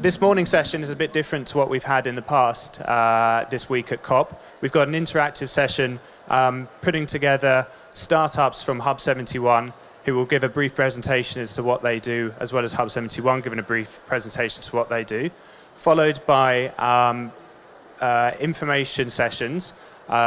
This morning session is a bit different to what we've had in the past this week at COP. We've got an interactive session putting together startups from Hub 71 who will give a brief presentation as to what they do, as well as Hub 71 giving a brief presentation as to what they do, followed by information sessions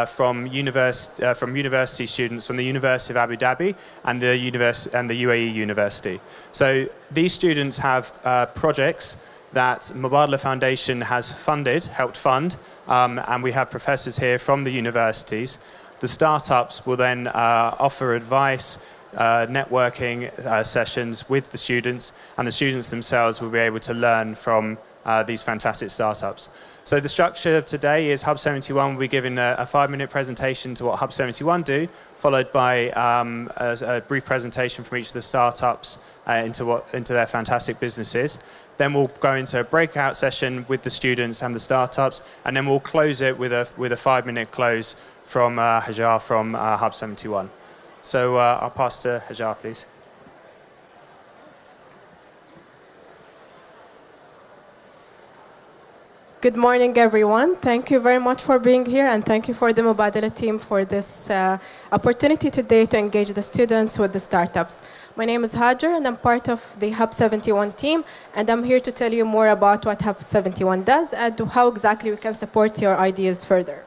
from university students from the University of Abu Dhabi and the UAE University. So these students have projects that Mubadala Foundation has helped fund, and we have professors here from the universities. The startups will then offer advice, networking sessions with the students, and the students themselves will be able to learn from these fantastic startups. So the structure of today is Hub 71 will be giving a 5-minute presentation to what Hub 71 do, followed by a brief presentation from each of the startups into their fantastic businesses. Then we'll go into a breakout session with the students and the startups, and then we'll close it with a 5-minute close from Hajar from Hub 71. So I'll pass to Hajar, please. Good morning, everyone. Thank you very much for being here, and thank you for the Mubadala team for this opportunity today to engage the students with the startups. My name is Hajar, and I'm part of the Hub 71 team, and I'm here to tell you more about what Hub 71 does and how exactly we can support your ideas further.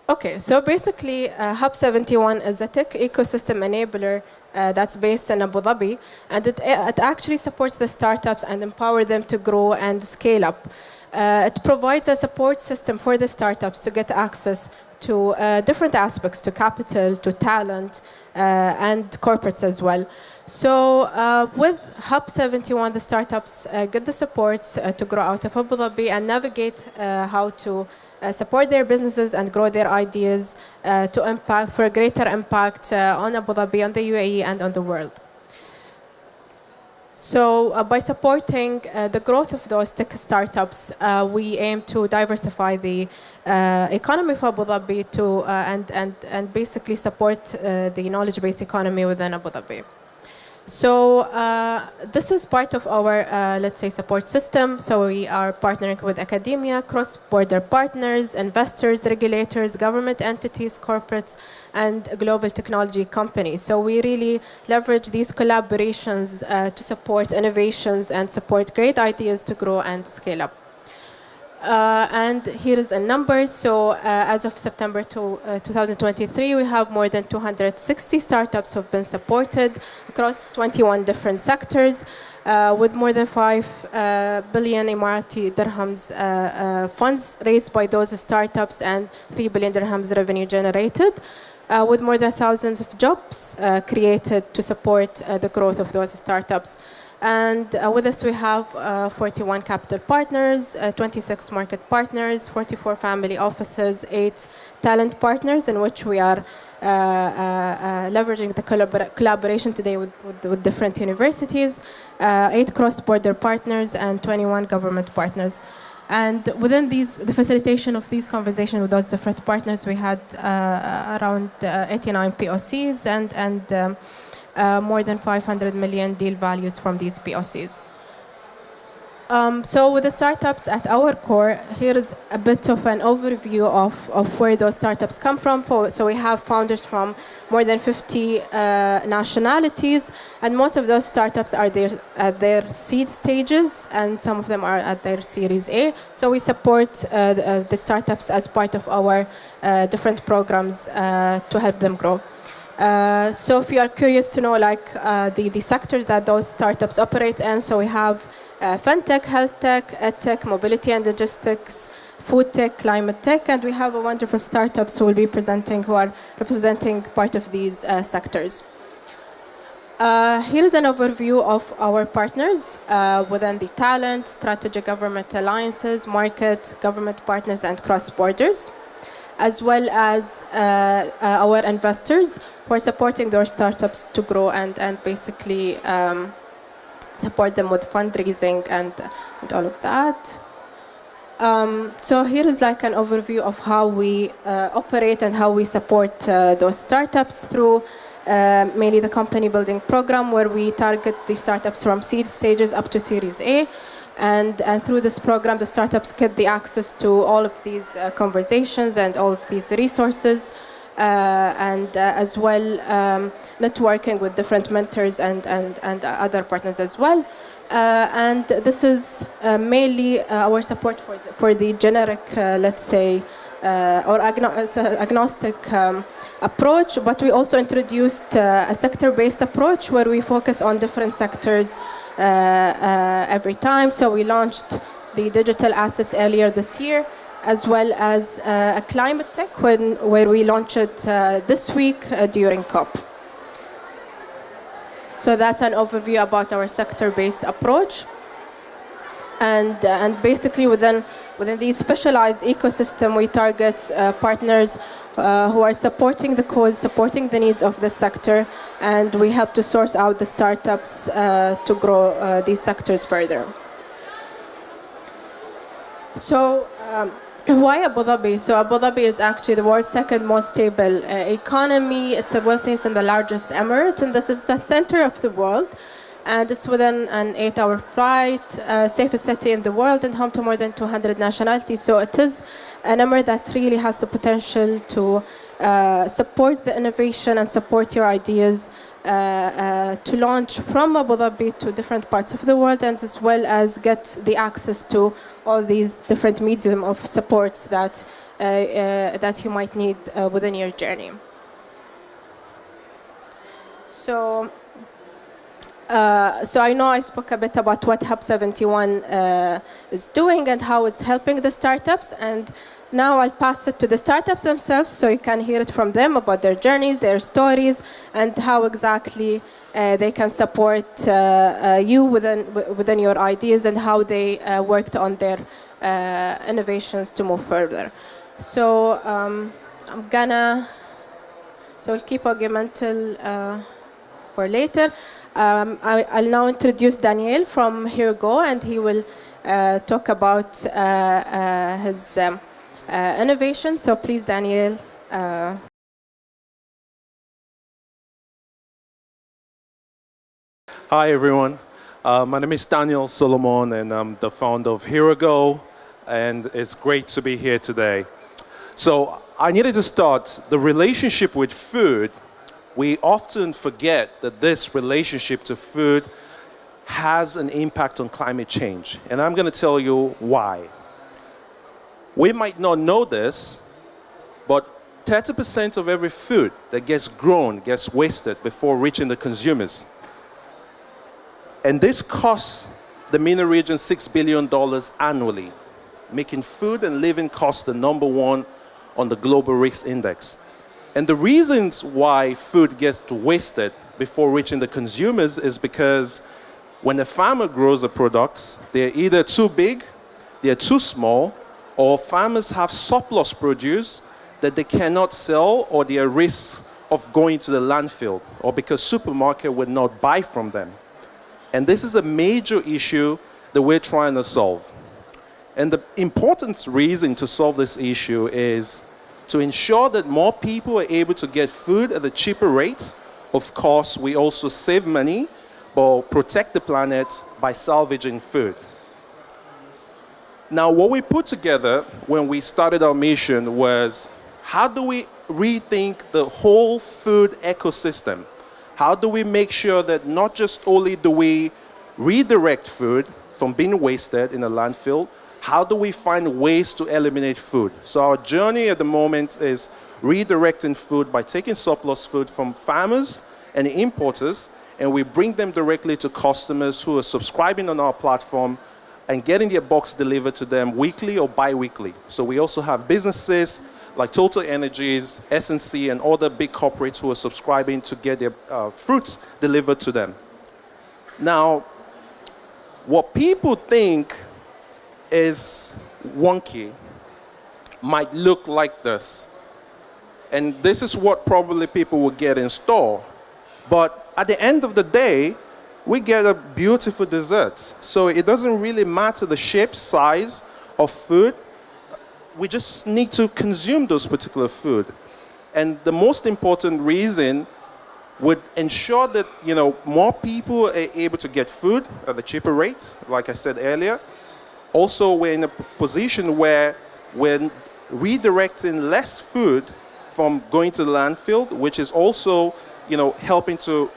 Okay, so basically, Hub 71 is a tech ecosystem enabler that's based in Abu Dhabi, and it actually supports the startups and empower them to grow and scale up. It provides a support system for the startups to get access to different aspects, to capital, to talent, and corporates as well. So with Hub 71, the startups get the support to grow out of Abu Dhabi and navigate how to support their businesses and grow their ideas for a greater impact on Abu Dhabi, on the UAE, and on the world. So by supporting the growth of those tech startups, we aim to diversify the economy of Abu Dhabi and basically support the knowledge-based economy within Abu Dhabi. So this is part of our, let's say, support system. So we are partnering with academia, cross-border partners, investors, regulators, government entities, corporates, and global technology companies. So we really leverage these collaborations to support innovations and support great ideas to grow and scale up. And here is a number. So as of September 2023, we have more than 260 startups who have been supported across 21 different sectors, with more than 5 billion Emirati dirhams funds raised by those startups and 3 billion dirhams revenue generated, with more than thousands of jobs created to support the growth of those startups. And with us, we have 41 capital partners, 26 market partners, 44 family offices, 8 talent partners, in which we are leveraging the collaboration today with different universities, 8 cross-border partners, and 21 government partners. And within the facilitation of these conversations with those different partners, we had around 89 POCs and more than 500 million deal values from these POCs. So with the startups at our core, here is a bit of an overview of where those startups come from. So we have founders from more than 50 nationalities, and most of those startups are at their seed stages, and some of them are at their Series A. So we support the startups as part of our different programs to help them grow. So if you are curious to know the sectors that those startups operate in, so we have fintech, health tech, edtech, mobility and logistics, food tech, climate tech, and we have a wonderful startups who are representing part of these sectors. Here is an overview of our partners within the talent, strategic government alliances, market, government partners, and cross-borders, as well as our investors who are supporting their startups to grow and basically support them with fundraising and all of that. So here is like an overview of how we operate and how we support those startups through mainly the company building program, where we target the startups from seed stages up to Series A. And through this program, the startups get the access to all of these conversations and all of these resources, and as well networking with different mentors and other partners as well. And this is mainly our support for the generic, let's say, it's an agnostic approach, but we also introduced a sector-based approach where we focus on different sectors every time. So we launched the digital assets earlier this year, as well as a climate tech where we launched it this week during COP. So that's an overview about our sector-based approach. And basically within the specialized ecosystem, we target partners who are supporting the cause, supporting the needs of the sector, and we help to source out the startups to grow these sectors further. So why Abu Dhabi? So Abu Dhabi is actually the world's second most stable economy. It's the wealthiest and the largest emirate, and this is the center of the world. And it's within an 8-hour flight, safest city in the world, and home to more than 200 nationalities. So it is an emirate that really has the potential to support the innovation and support your ideas to launch from Abu Dhabi to different parts of the world, and as well as get the access to all these different medium of supports that that you might need within your journey. So I know I spoke a bit about what Hub 71 is doing and how it's helping the startups, and now I'll pass it to the startups themselves so you can hear it from them about their journeys, their stories, and how exactly they can support you within your ideas and how they worked on their innovations to move further. So we'll keep Augumental for later. I'll now introduce Daniel from Here Go, and he will talk about his innovation. So please, Daniel. Hi, everyone. My name is Daniel Solomon, and I'm the founder of Here Go, and it's great to be here today. So I needed to start the relationship with food. We often forget that this relationship to food has an impact on climate change, and I'm going to tell you why. We might not know this, but 30% of every food that gets grown gets wasted before reaching the consumers. And this costs the MENA region $6 billion annually, making food and living costs the #1 on the global risk index. And the reasons why food gets wasted before reaching the consumers is because when a farmer grows a product, they're either too big, they're too small, or farmers have surplus produce that they cannot sell, or they are at risk of going to the landfill, or because supermarket would not buy from them. And this is a major issue that we're trying to solve. And the important reason to solve this issue is to ensure that more people are able to get food at a cheaper rate. Of course, we also save money, but protect the planet by salvaging food. Now, what we put together when we started our mission was, how do we rethink the whole food ecosystem? How do we make sure that not just only do we redirect food from being wasted in a landfill, how do we find ways to eliminate food? So our journey at the moment is redirecting food by taking surplus food from farmers and importers, and we bring them directly to customers who are subscribing on our platform and getting their box delivered to them weekly or bi-weekly. So we also have businesses like Total Energies, S&C, and other big corporates who are subscribing to get their fruits delivered to them. Now, what people think is wonky might look like this. And this is what probably people will get in store. But at the end of the day, we get a beautiful dessert. So it doesn't really matter the shape, size of food. We just need to consume those particular food. And the most important reason would ensure that more people are able to get food at a cheaper rate, like I said earlier. Also, we're in a position where we're redirecting less food from going to the landfill, which is also helping to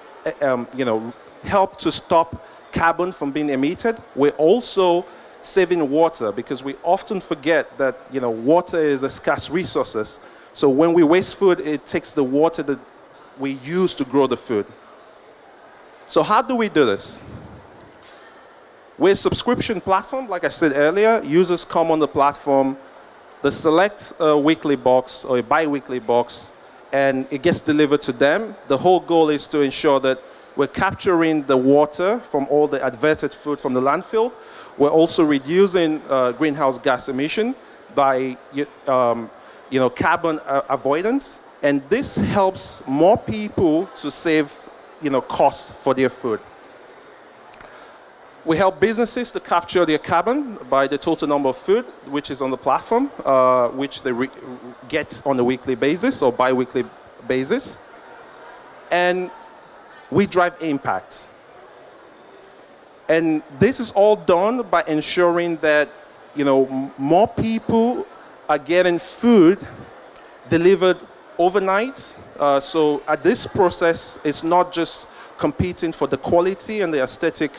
help to stop carbon from being emitted. We're also saving water, because we often forget that water is a scarce resource. So when we waste food, it takes the water that we use to grow the food. So how do we do this? We're a subscription platform, like I said earlier. Users come on the platform, they select a weekly box or a bi-weekly box, and it gets delivered to them. The whole goal is to ensure that we're capturing the water from all the adverted food from the landfill. We're also reducing greenhouse gas emission by carbon avoidance, and this helps more people to save costs for their food. We help businesses to capture their carbon by the total number of food which is on the platform, which they get on a weekly basis or bi-weekly basis. And we drive impact. And this is all done by ensuring that more people are getting food delivered overnight. So at this process, it's not just competing for the quality and the aesthetic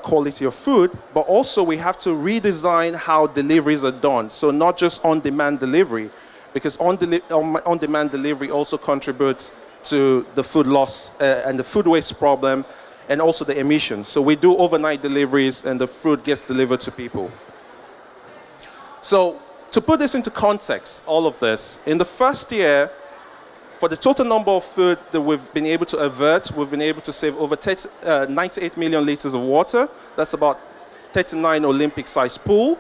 quality of food, but also we have to redesign how deliveries are done. So not just on-demand delivery, because on-demand delivery also contributes to the food loss and the food waste problem, and also the emissions. So we do overnight deliveries and the food gets delivered to people. So to put this into context, all of this, in the first year, for the total number of food that we've been able to avert, we've been able to save over 98 million liters of water. That's about 39 Olympic-sized pool.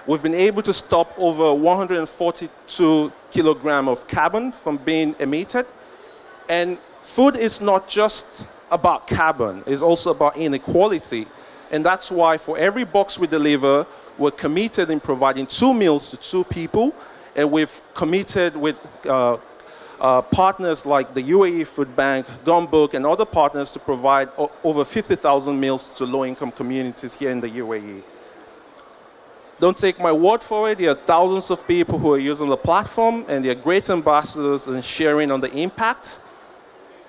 We've been able to stop over 142 kilograms of carbon from being emitted. And food is not just about carbon, it's also about inequality. And that's why for every box we deliver, we're committed in providing 2 meals to 2 people. And we've committed with partners like the UAE Food Bank, Gumbook, and other partners to provide over 50,000 meals to low-income communities here in the UAE. Don't take my word for it. There are thousands of people who are using the platform, and they are great ambassadors and sharing on the impact.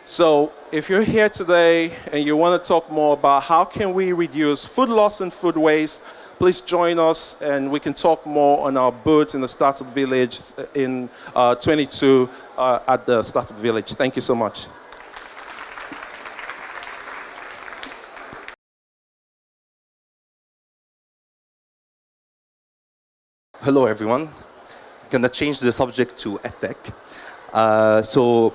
So if you're here today and you want to talk more about how can we reduce food loss and food waste, please join us and we can talk more on our booth in the Startup Village in 22 at the Startup Village. Thank you so much. Hello, everyone. I'm going to change the subject to EdTech. So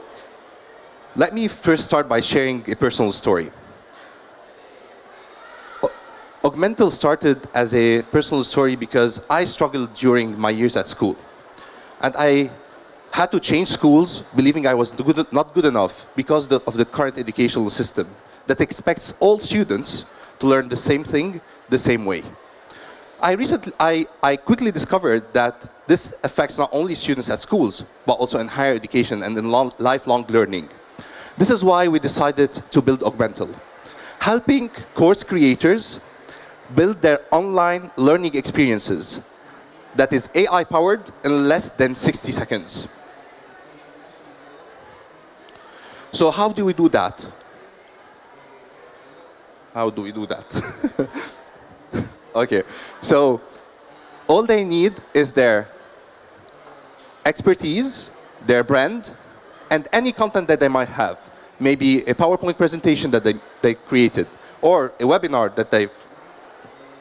let me first start by sharing a personal story. Augumental started as a personal story because I struggled during my years at school. And I had to change schools, believing I was not good enough because of the current educational system that expects all students to learn the same thing the same way. I quickly discovered that this affects not only students at schools, but also in higher education and in lifelong learning. This is why we decided to build Augumental, helping course creators build their online learning experiences that is AI-powered in less than 60 seconds. So how do we do that? How do we do that? Okay, so all they need is their expertise, their brand, and any content that they might have. Maybe a PowerPoint presentation that they created, or a webinar that they've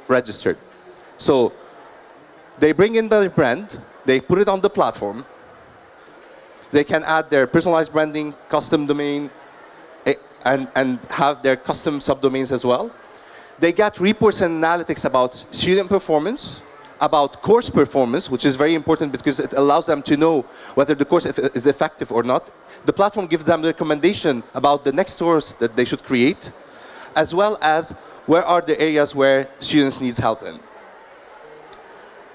registered. So they bring in their brand, they put it on the platform, they can add their personalized branding, custom domain, and have their custom subdomains as well. They get reports and analytics about student performance, about course performance, which is very important because it allows them to know whether the course is effective or not. The platform gives them the recommendation about the next course that they should create, as well as where are the areas where students need help in.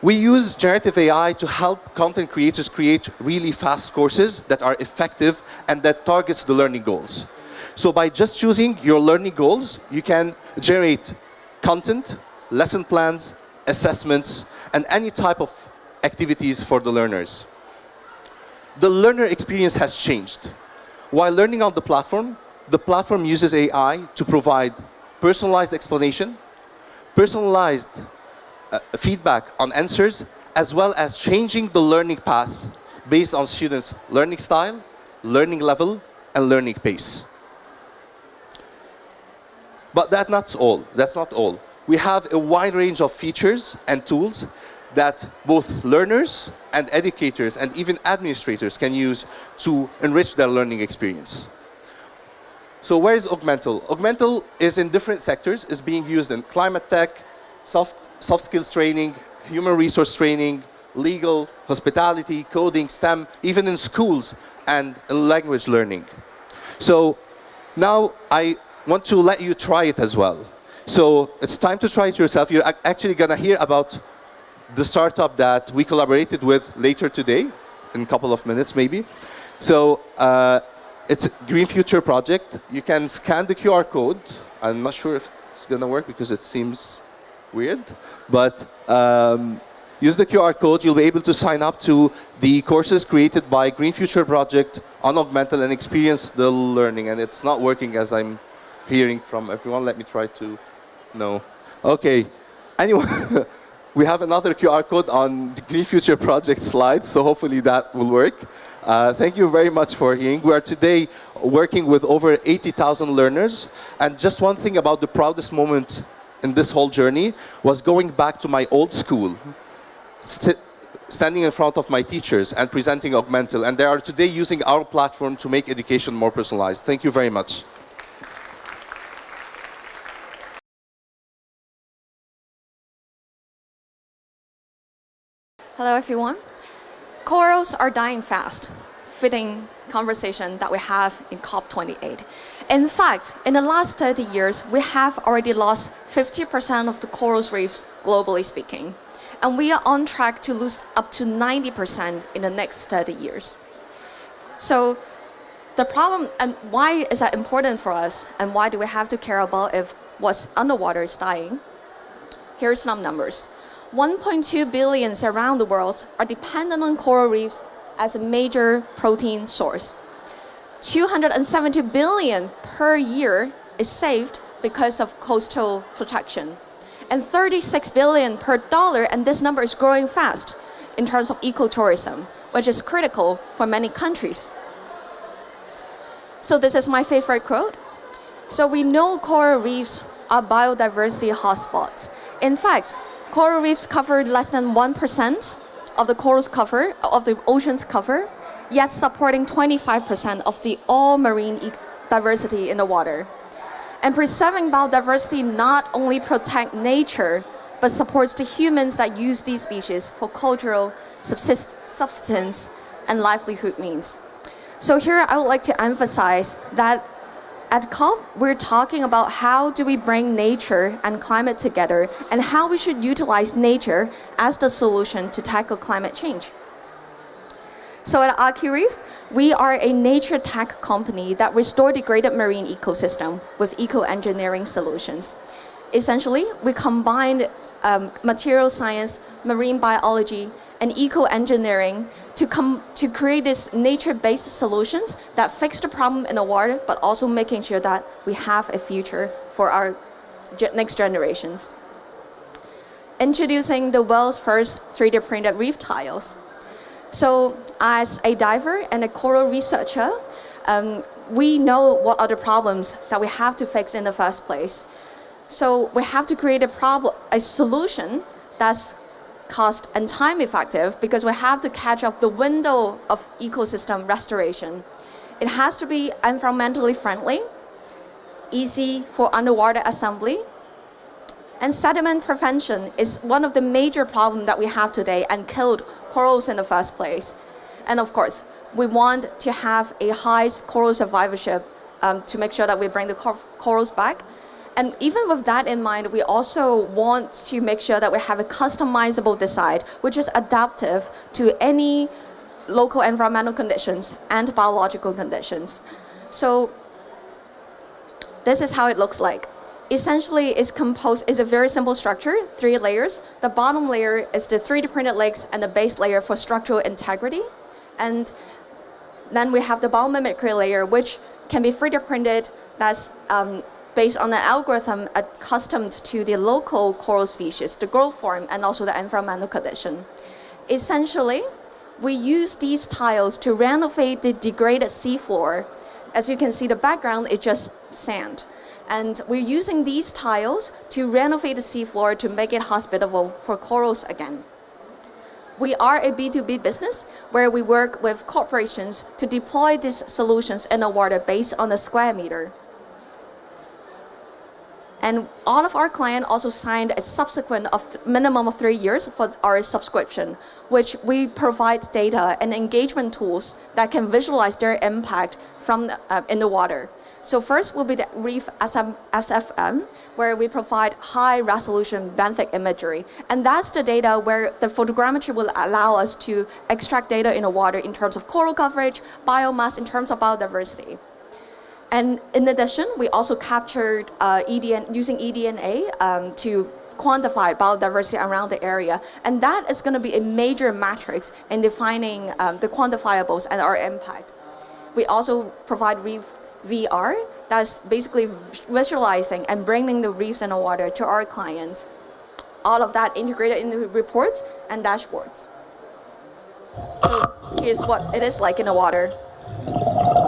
We use generative AI to help content creators create really fast courses that are effective and that targets the learning goals. So by just choosing your learning goals, you can generate content, lesson plans, assessments, and any type of activities for the learners. The learner experience has changed. While learning on the platform uses AI to provide personalized explanation, personalized feedback on answers, as well as changing the learning path based on students' learning style, learning level, and learning pace. But that's not all. That's not all. We have a wide range of features and tools that both learners and educators and even administrators can use to enrich their learning experience. So where is Augumental? Augumental is in different sectors, is being used in climate tech, soft skills training, human resource training, legal, hospitality, coding, STEM, even in schools and in language learning. So now I want to let you try it as well. So it's time to try it yourself. You're actually going to hear about the startup that we collaborated with later today, in a couple of minutes maybe. So it's a Green Future project. You can scan the QR code. I'm not sure if it's going to work because it seems weird, but use the QR code. You'll be able to sign up to the courses created by Green Future project on Augumental and experience the learning. And it's not working as I'm hearing from everyone. Let me try to, no. Okay, anyway, we have another QR code on the Green Future project slide, so hopefully that will work. Thank you very much for hearing. We are today working with over 80,000 learners. And just one thing about the proudest moment in this whole journey was going back to my old school, standing in front of my teachers and presenting Augumental. And they are today using our platform to make education more personalized. Thank you very much. Hello, everyone. Corals are dying fast, fitting conversation that we have in COP28. In fact, in the last 30 years, we have already lost 50% of the coral reefs, globally speaking. And we are on track to lose up to 90% in the next 30 years. So the problem, and why is that important for us, and why do we have to care about if what's underwater is dying? Here's some numbers. 1.2 billion around the world are dependent on coral reefs as a major protein source. 270 billion per year is saved because of coastal protection. And 36 billion per dollar, and this number is growing fast in terms of ecotourism, which is critical for many countries. So this is my favorite quote. So we know coral reefs are biodiversity hotspots. In fact, coral reefs cover less than 1% of the corals cover, of the ocean's cover, yet supporting 25% of the all marine diversity in the water. And preserving biodiversity not only protects nature, but supports the humans that use these species for cultural subsistence and livelihood means. So here I would like to emphasize that at COP, we're talking about how do we bring nature and climate together and how we should utilize nature as the solution to tackle climate change. So at Archireef, we are a nature tech company that restores degraded marine ecosystem with eco-engineering solutions. Essentially, we combined material science, marine biology, and eco-engineering to create these nature-based solutions that fix the problem in the water, but also making sure that we have a future for our next generations. Introducing the world's first 3D printed reef tiles. So as a diver and a coral researcher, we know what are the problems that we have to fix in the first place. So we have to create a solution that's cost and time effective because we have to catch up the window of ecosystem restoration. It has to be environmentally friendly, easy for underwater assembly, and sediment prevention is one of the major problems that we have today and killed corals in the first place. And of course, we want to have a high coral survivorship to make sure that we bring the corals back. And even with that in mind, we also want to make sure that we have a customizable design, which is adaptive to any local environmental conditions and biological conditions. So this is how it looks like. Essentially, it's a very simple structure, 3 layers. The bottom layer is the 3D printed legs and the base layer for structural integrity. And then we have the biomimicry layer, which can be 3D printed. That's based on an algorithm accustomed to the local coral species, the growth form, and also the environmental condition. Essentially, we use these tiles to renovate the degraded seafloor. As you can see, the background is just sand. And we're using these tiles to renovate the seafloor to make it hospitable for corals again. We are a B2B business where we work with corporations to deploy these solutions in the water based on the square meter. And all of our clients also signed a subsequent of minimum of 3 years for our subscription, which we provide data and engagement tools that can visualize their impact from in the water. So first will be the Reef SFM, where we provide high resolution benthic imagery. And that's the data where the photogrammetry will allow us to extract data in the water in terms of coral coverage, biomass, in terms of biodiversity. And in addition, we also captured using eDNA to quantify biodiversity around the area. And that is going to be a major matrix in defining the quantifiables and our impact. We also provide Reef VR, that's basically visualizing and bringing the reefs in the water to our clients. All of that integrated into reports and dashboards. So here's what it is like in the water.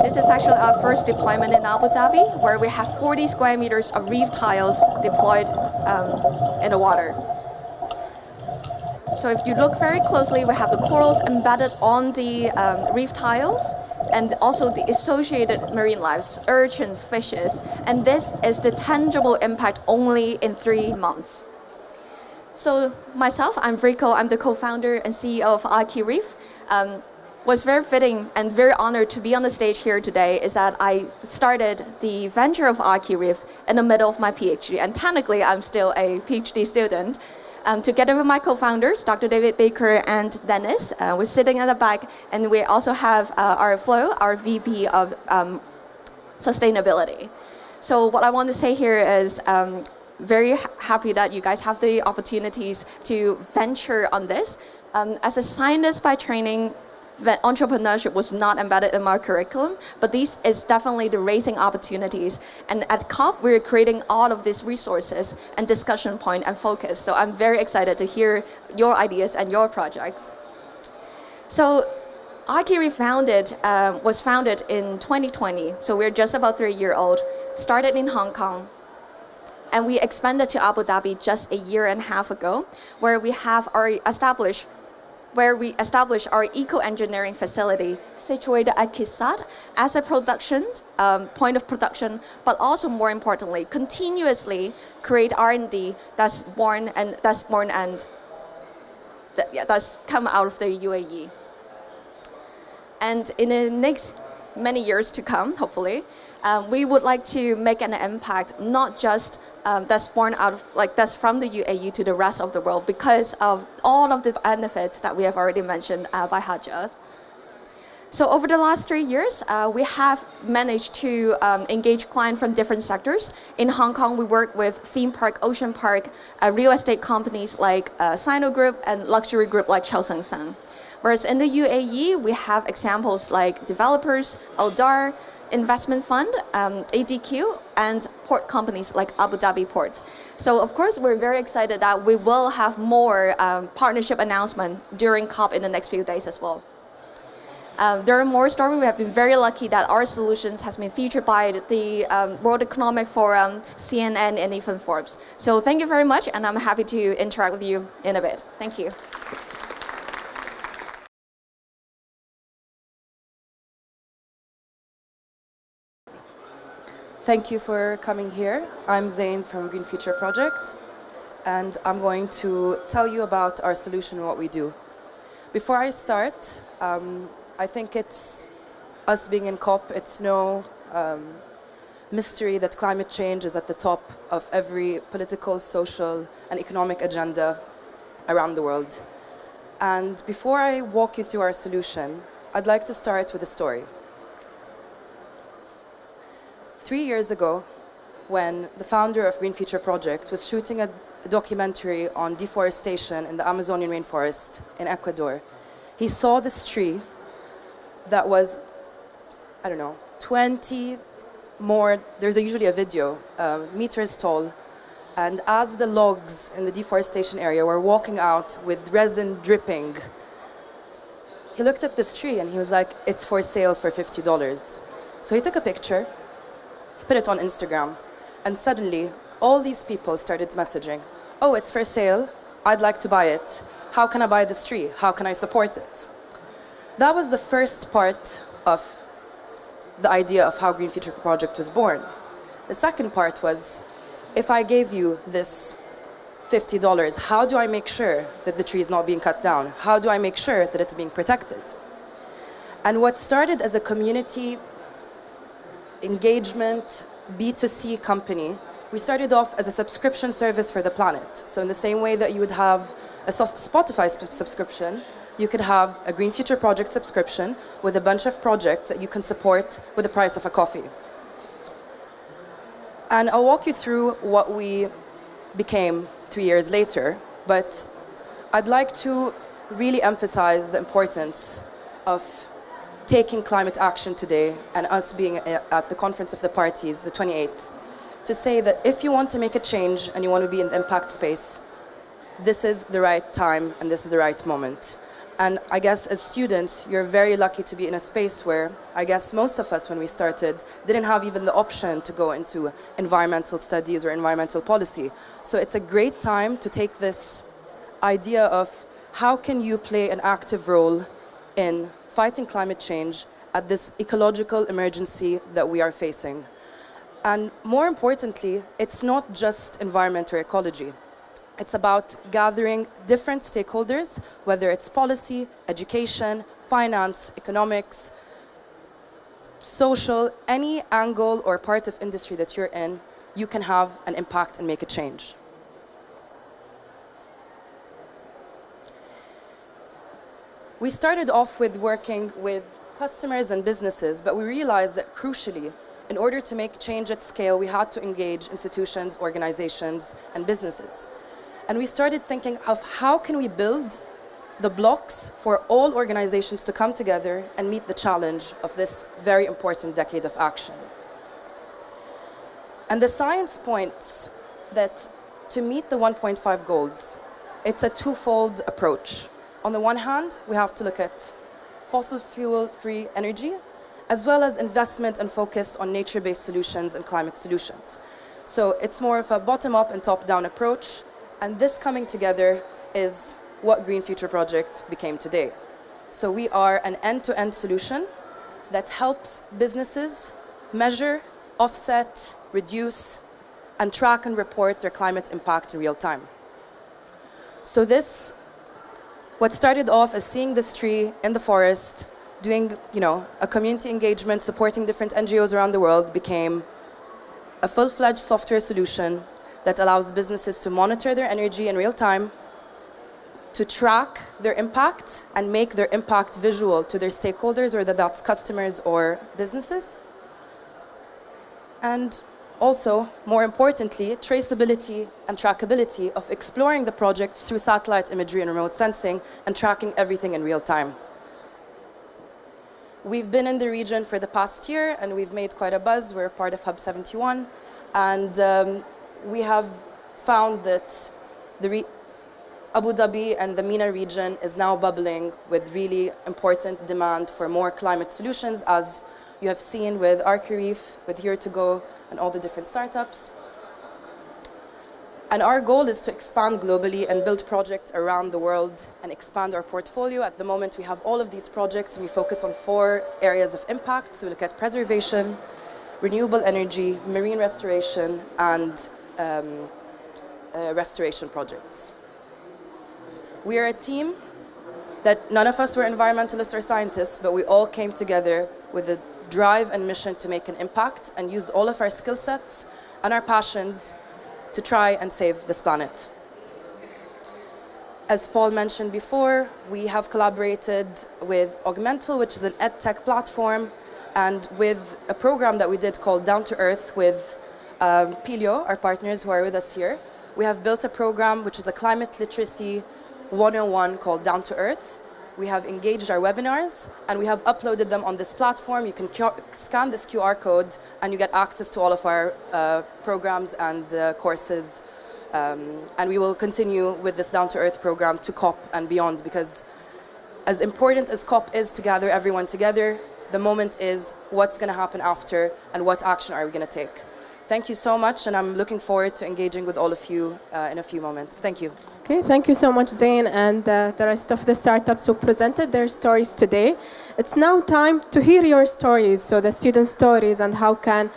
This is actually our first deployment in Abu Dhabi, where we have 40 square meters of reef tiles deployed in the water. So if you look very closely, we have the corals embedded on the reef tiles, and also the associated marine life, urchins, fishes. And this is the tangible impact only in 3 months. So myself, I'm Rico, I'm the co-founder and CEO of Archireef. Was very fitting and very honored to be on the stage here today is that I started the venture of Archireef in the middle of my PhD. And technically, I'm still a PhD student. Together with my co-founders, Dr. David Baker and Dennis, we're sitting at the back, and we also have our Flo, our VP of sustainability. So what I want to say here is very happy that you guys have the opportunities to venture on this. As a scientist by training, entrepreneurship was not embedded in my curriculum, but this is definitely the raising opportunities. And at COP, we're creating all of these resources and discussion point and focus. So I'm very excited to hear your ideas and your projects. So Archireef was founded in 2020. So we're just about 3 years old, started in Hong Kong. And we expanded to Abu Dhabi just a year and a half ago, where we established our eco-engineering facility situated at Kisat as a production point of production, but also more importantly, continuously create R&D that's come out of the UAE. And in the next many years to come, hopefully, we would like to make an impact, not just that's born out of, that's from the UAE to the rest of the world, because of all of the benefits that we have already mentioned by Hajat. So over the last 3 years, we have managed to engage clients from different sectors. In Hong Kong, we work with theme park, ocean park, real estate companies like Sino Group and luxury group like Chao Seng Sang. Whereas in the UAE, we have examples like developers, Aldar, investment fund, ADQ, and port companies like Abu Dhabi Port. So of course, we're very excited that we will have more partnership announcement during COP in the next few days as well. There are more stories. We have been very lucky that our solutions has been featured by the World Economic Forum, CNN, and even Forbes. So thank you very much, and I'm happy to interact with you in a bit. Thank you. Thank you for coming here. I'm Zain from Green Future Project, and I'm going to tell you about our solution and what we do. Before I start, I think it's us being in COP, it's no mystery that climate change is at the top of every political, social, and economic agenda around the world. And before I walk you through our solution, I'd like to start with a story. 3 years ago, when the founder of Green Future Project was shooting a documentary on deforestation in the Amazonian rainforest in Ecuador. He saw this tree that was, I don't know, 20 more, there's usually a video, meters tall. And as the logs in the deforestation area were walking out with resin dripping, he looked at this tree and he was like, it's for sale for $50. So he took a picture, put it on Instagram, and suddenly all these people started messaging, oh, it's for sale, I'd like to buy it. How can I buy this tree? How can I support it? That was the first part of the idea of how Green Future Project was born. The second part was, if I gave you this $50, how do I make sure that the tree is not being cut down? How do I make sure that it's being protected? And what started as a community engagement B2C company, we started off as a subscription service for the planet. So in the same way that you would have a Spotify subscription, you could have a Green Future Project subscription with a bunch of projects that you can support with the price of a coffee. And I'll walk you through what we became 3 years later, but I'd like to really emphasize the importance of taking climate action today and us being at the Conference of the Parties, the 28th, to say that if you want to make a change and you want to be in the impact space, this is the right time and this is the right moment. And I guess as students, you're very lucky to be in a space where I guess most of us, when we started, didn't have even the option to go into environmental studies or environmental policy. So it's a great time to take this idea of how can you play an active role in fighting climate change at this ecological emergency that we are facing. And more importantly, it's not just environment or ecology. It's about gathering different stakeholders, whether it's policy, education, finance, economics, social, any angle or part of industry that you're in, you can have an impact and make a change. We started off with working with customers and businesses, but we realized that crucially, in order to make change at scale, we had to engage institutions, organizations, and businesses. And we started thinking of how can we build the blocks for all organizations to come together and meet the challenge of this very important decade of action. And the science points that to meet the 1.5 goals, it's a twofold approach. On the one hand, we have to look at fossil fuel-free energy, as well as investment and focus on nature-based solutions and climate solutions. So it's more of a bottom-up and top-down approach. And this coming together is what Green Future Project became today. So we are an end-to-end solution that helps businesses measure, offset, reduce, and track and report their climate impact in real time. So this, what started off as seeing this tree in the forest, doing, a community engagement, supporting different NGOs around the world, became a full-fledged software solution that allows businesses to monitor their energy in real time, to track their impact and make their impact visual to their stakeholders, whether that's customers or businesses. And also, more importantly, traceability and trackability of exploring the projects through satellite imagery and remote sensing and tracking everything in real time. We've been in the region for the past year and we've made quite a buzz. We're part of Hub 71 and we have found that Abu Dhabi and the MENA region is now bubbling with really important demand for more climate solutions, as you have seen with Archireef, with Here to Go, and all the different startups. And our goal is to expand globally and build projects around the world and expand our portfolio. At the moment, we have all of these projects and we focus on 4 areas of impact. So we look at preservation, renewable energy, marine restoration, and restoration projects. We are a team that none of us were environmentalists or scientists, but we all came together with a drive and mission to make an impact and use all of our skill sets and our passions to try and save this planet. As Paul mentioned before, we have collaborated with Augumental, which is an edtech platform, and with a program that we did called Down to Earth with Pilio, our partners who are with us here, we have built a program which is a climate literacy 101 called Down to Earth. We have engaged our webinars and we have uploaded them on this platform. You can scan this QR code and you get access to all of our programs and courses. And we will continue with this Down to Earth program to COP and beyond, because as important as COP is to gather everyone together, the moment is what's going to happen after and what action are we going to take. Thank you so much, and I'm looking forward to engaging with all of you in a few moments. Thank you. Okay, thank you so much, Zain, and the rest of the startups who presented their stories today. It's now time to hear your stories, so the student stories, and how can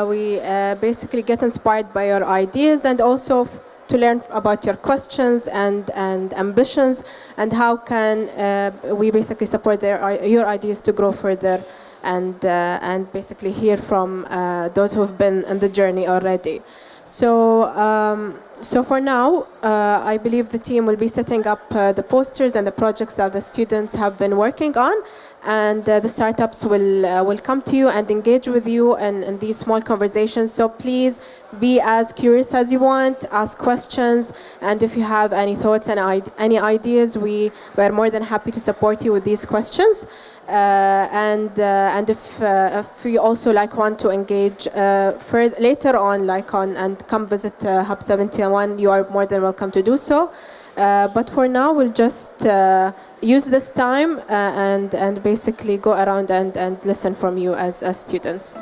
we basically get inspired by your ideas, and also to learn about your questions and ambitions, and how can we basically support your ideas to grow further, and basically hear from those who have been on the journey already. So for now, I believe the team will be setting up the posters and the projects that the students have been working on, and the startups will come to you and engage with you in these small conversations. So please be as curious as you want, ask questions, and if you have any thoughts and any ideas, we are more than happy to support you with these questions. And if you also want to engage further later on, and come visit Hub 71, you are more than welcome to do so. But for now, we'll just use this time and basically go around and listen from you as students.